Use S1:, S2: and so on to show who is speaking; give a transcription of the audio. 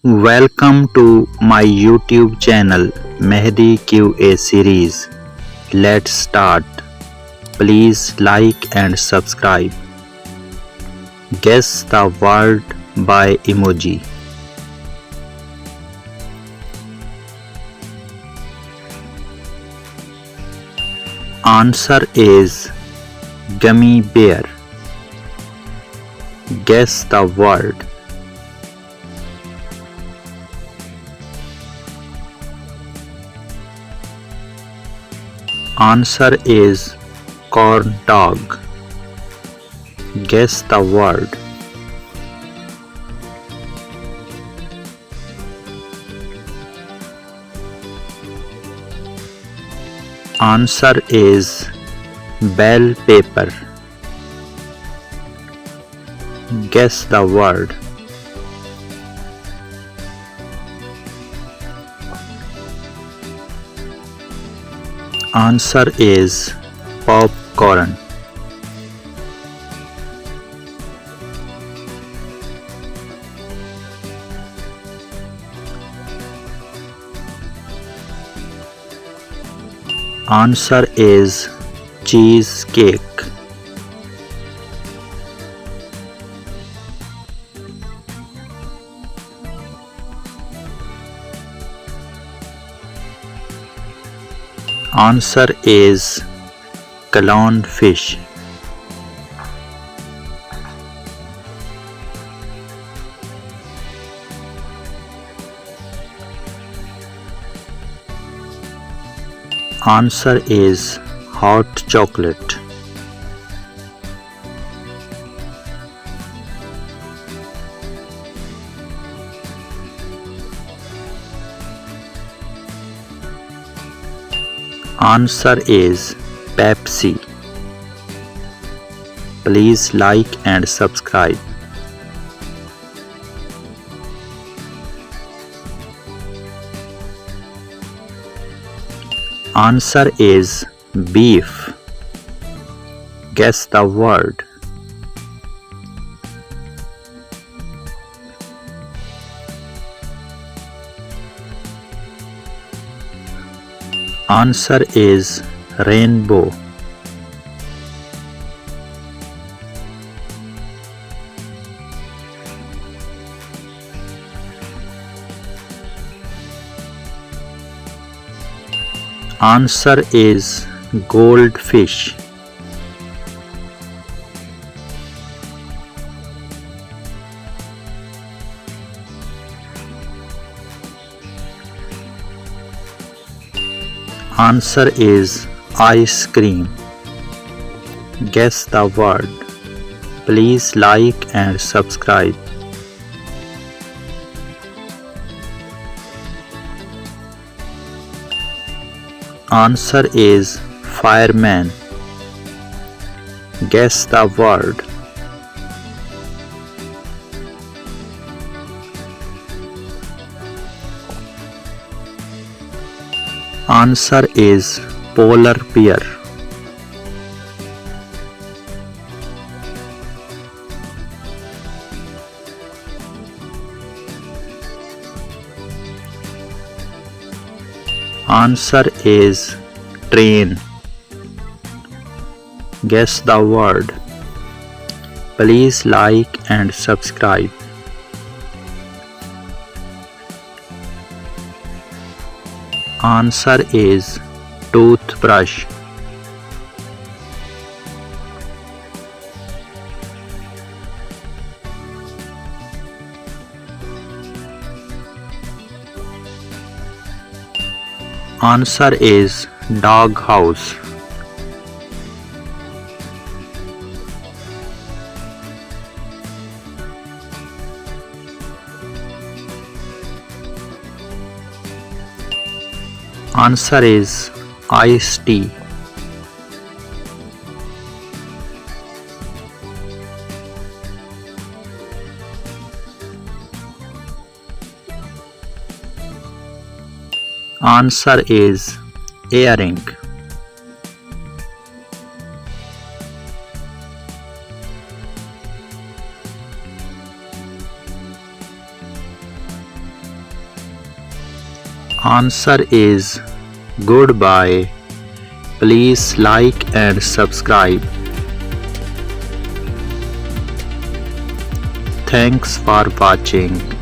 S1: Welcome to my YouTube channel Mehdi QA series. Let's start. Please like and subscribe. Guess the word by emoji. Answer is gummy bear. Guess the word. Answer is corn dog. Guess the word. Answer is bell pepper. Guess the word. Answer is popcorn. Answer is cheesecake. Answer is clownfish. Answer is hot chocolate. Answer is Pepsi. Please like and subscribe. Answer is beef. Guess the word. Answer is rainbow. Answer is goldfish. Answer is ice cream. Guess the word. Please like and subscribe. Answer is fireman. Guess the word. Answer is polar bear. Answer is train. Guess the word. Please like and subscribe. Answer is toothbrush. Answer is dog house. Answer is iced tea. Answer is earring. Answer is goodbye. Please like and subscribe. Thanks for watching.